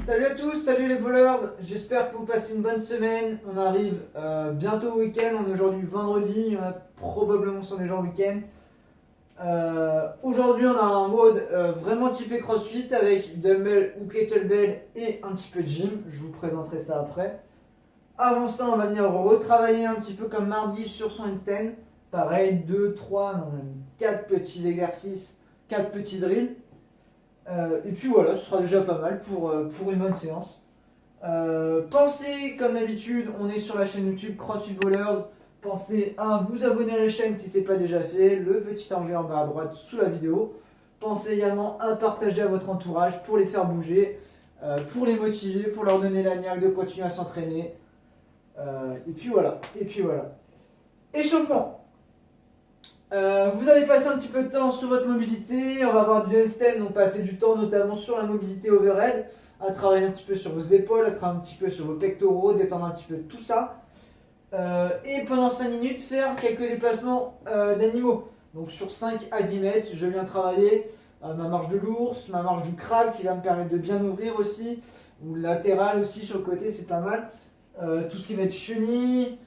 Salut à tous, salut les bowlers, j'espère que vous passez une bonne semaine. On arrive bientôt au week-end, on est aujourd'hui vendredi, il y en a probablement qui sont déjà en week-end. Aujourd'hui on a un mode vraiment typé CrossFit avec dumbbell ou kettlebell et un petit peu de gym, je vous présenterai ça après. Avant ça on va venir retravailler un petit peu comme mardi sur son handstand. Pareil, 2, 3, non même 4 petits exercices, 4 petits drills. Et puis voilà, ce sera déjà pas mal pour une bonne séance. Pensez, comme d'habitude, on est sur la chaîne YouTube CrossFit Bowlers. Pensez à vous abonner à la chaîne si ce n'est pas déjà fait, le petit onglet en bas à droite sous la vidéo. Pensez également à partager à votre entourage pour les faire bouger, pour les motiver, pour leur donner la niaque de continuer à s'entraîner. Et puis voilà. Échauffement. Vous allez passer un petit peu de temps sur votre mobilité, on va avoir du handstand, donc passer du temps notamment sur la mobilité overhead, à travailler un petit peu sur vos épaules, à travailler un petit peu sur vos pectoraux, détendre un petit peu tout ça. Et pendant 5 minutes, faire quelques déplacements d'animaux. Donc sur 5 à 10 mètres, je viens travailler ma marche de l'ours, ma marche du crabe qui va me permettre de bien ouvrir aussi, ou latéral aussi sur le côté, c'est pas mal. Tout ce qui va être chenille.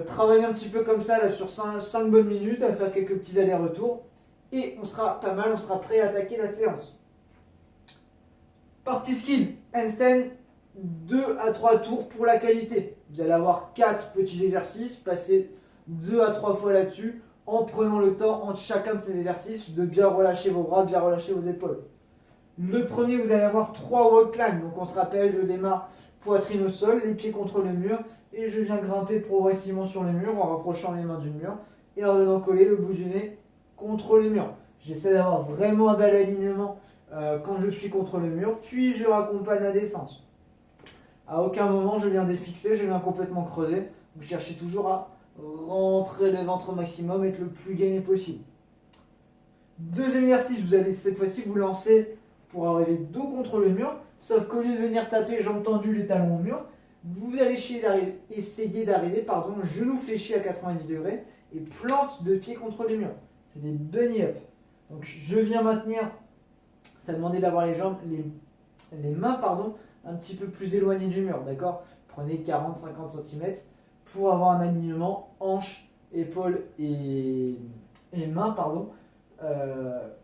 Travailler un petit peu comme ça là, sur 5 bonnes minutes, à faire quelques petits allers-retours et on sera pas mal, on sera prêt à attaquer la séance. Partie skill, handstand, 2 à 3 tours pour la qualité. Vous allez avoir 4 petits exercices, passer 2 à 3 fois là-dessus en prenant le temps entre chacun de ces exercices de bien relâcher vos bras, bien relâcher vos épaules. Le premier, vous allez avoir 3 walk climbs, donc on se rappelle, je démarre poitrine au sol, les pieds contre le mur et je viens grimper progressivement sur le mur en rapprochant les mains du mur et en venant coller le bout du nez contre le mur. J'essaie d'avoir vraiment un bel alignement quand je suis contre le mur, puis je raccompagne la descente. À aucun moment je viens défixer, je viens complètement creuser. Vous cherchez toujours à rentrer le ventre au maximum et être le plus gainé possible. Deuxième exercice, vous allez cette fois-ci vous lancer pour arriver dos contre le mur, sauf qu'au lieu de venir taper jambes tendues les talons au mur, vous allez essayer d'arriver, genou fléchi à 90 degrés et plante de pied contre le mur. C'est des bunny up. Donc je viens maintenir, ça demandait d'avoir les jambes, les mains un petit peu plus éloignées du mur, d'accord? Prenez 40-50 cm pour avoir un alignement hanche, épaules et mains,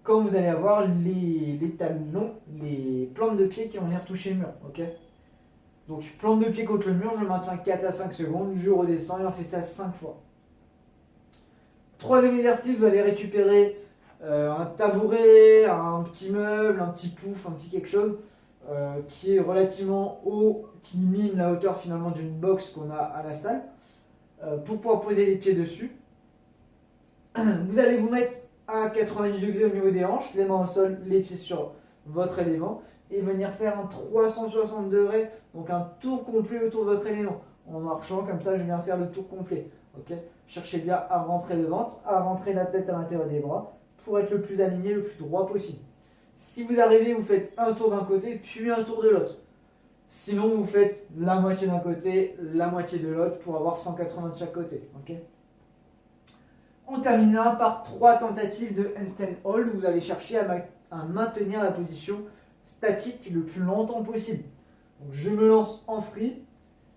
quand vous allez avoir les talons, les plantes de pied qui vont venir toucher le mur, ok? Donc je plante de pied contre le mur, je maintiens 4 à 5 secondes, je redescends et on fait ça 5 fois. Troisième exercice, vous allez récupérer un tabouret, un petit meuble, un petit pouf, un petit quelque chose qui est relativement haut, qui mime la hauteur finalement d'une box qu'on a à la salle, pour pouvoir poser les pieds dessus. Vous allez vous mettre à 90 degrés au niveau des hanches, les mains au sol, les pieds sur votre élément et venir faire un 360 degrés, donc un tour complet autour de votre élément. En marchant comme ça, je viens faire le tour complet. Okay, cherchez bien à rentrer le ventre, à rentrer la tête à l'intérieur des bras pour être le plus aligné, le plus droit possible. Si vous arrivez, vous faites un tour d'un côté, puis un tour de l'autre. Sinon, vous faites la moitié d'un côté, la moitié de l'autre pour avoir 180 de chaque côté. Okay, on terminera par 3 tentatives de handstand hold où vous allez chercher à maintenir la position statique le plus longtemps possible. Donc je me lance en free.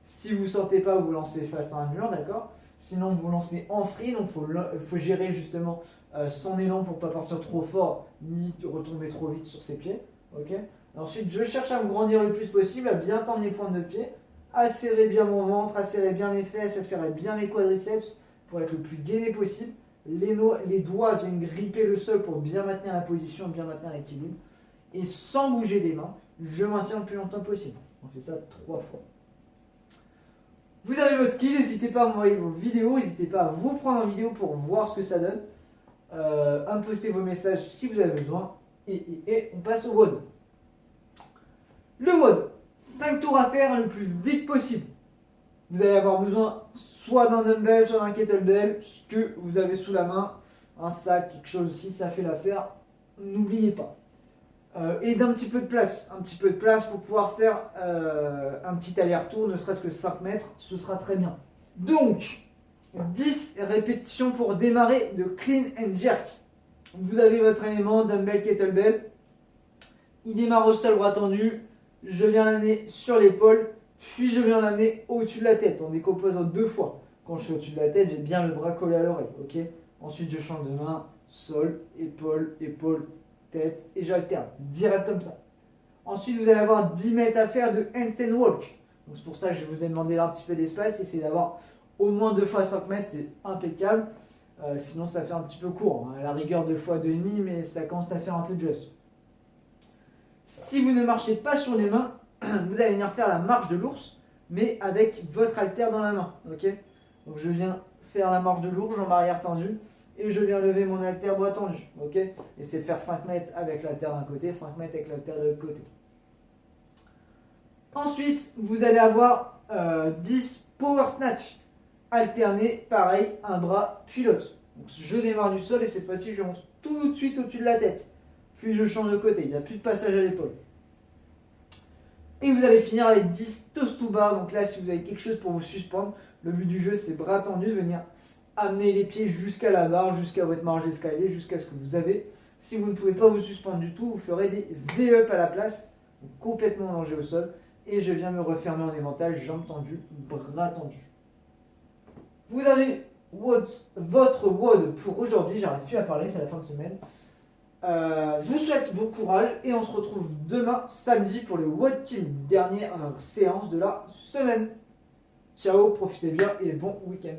Si vous ne sentez pas, vous lancez face à un mur, d'accord? Sinon, vous lancez en free, donc il faut gérer justement son élan pour ne pas partir trop fort ni retomber trop vite sur ses pieds. Okay, ensuite, je cherche à me grandir le plus possible, à bien tendre les pointes de pied, à serrer bien mon ventre, à serrer bien les fesses, à serrer bien les quadriceps pour être le plus gainé possible. Les doigts viennent gripper le sol pour bien maintenir la position, bien maintenir l'équilibre. Et sans bouger les mains, je maintiens le plus longtemps possible. On fait ça 3 fois. Vous avez vos skills, n'hésitez pas à m'envoyer vos vidéos, n'hésitez pas à vous prendre en vidéo pour voir ce que ça donne. À me poster vos messages si vous avez besoin. Et on passe au WOD. Le WOD, 5 tours à faire le plus vite possible. Vous allez avoir besoin soit d'un dumbbell, soit d'un kettlebell, ce que vous avez sous la main, un sac, quelque chose aussi, ça fait l'affaire. N'oubliez pas. Et d'un petit peu de place, pour pouvoir faire un petit aller-retour, ne serait-ce que 5 mètres, ce sera très bien. Donc, 10 répétitions pour démarrer de clean and jerk. Vous avez votre élément dumbbell kettlebell. Il démarre au sol bras tendu. Je viens l'amener sur l'épaule, puis je viens l'amener au-dessus de la tête en décomposant 2 fois. Quand je suis au-dessus de la tête, j'ai bien le bras collé à l'oreille. Ok. Ensuite, je change de main, sol, épaule, épaule, tête, et j'alterne. Direct comme ça. Ensuite, vous allez avoir 10 mètres à faire de handstand walk. Donc c'est pour ça que je vous ai demandé là un petit peu d'espace. Essayez d'avoir au moins 2 fois 5 mètres, c'est impeccable. Sinon, ça fait un petit peu court. Hein. À la rigueur, 2 fois 2,5, mais ça commence à faire un peu juste. Si vous ne marchez pas sur les mains, vous allez venir faire la marche de l'ours, mais avec votre haltère dans la main. Okay, donc je viens faire la marche de l'ours, jambes arrière tendues, et je viens lever mon haltère bras tendu. Okay, essayez de faire 5 mètres avec l'haltère d'un côté, 5 mètres avec l'haltère de l'autre côté. Ensuite, vous allez avoir 10 power snatch alternés, pareil, un bras puis l'autre. Donc je démarre du sol et cette fois-ci je monte tout de suite au-dessus de la tête. Puis je change de côté, il n'y a plus de passage à l'épaule. Et vous allez finir avec 10 toes to bar. Donc là, si vous avez quelque chose pour vous suspendre, le but du jeu c'est bras tendus, venir amener les pieds jusqu'à la barre, jusqu'à votre marge d'escalier, jusqu'à ce que vous avez. Si vous ne pouvez pas vous suspendre du tout, vous ferez des V-up à la place, donc complètement allongé au sol. Et je viens me refermer en éventail, jambes tendues, bras tendus. Vous avez votre WOD pour aujourd'hui, j'arrive plus à parler, c'est la fin de semaine. Je vous souhaite bon courage et on se retrouve demain samedi pour le WOD Team, dernière séance de la semaine. Ciao, profitez bien et bon week-end.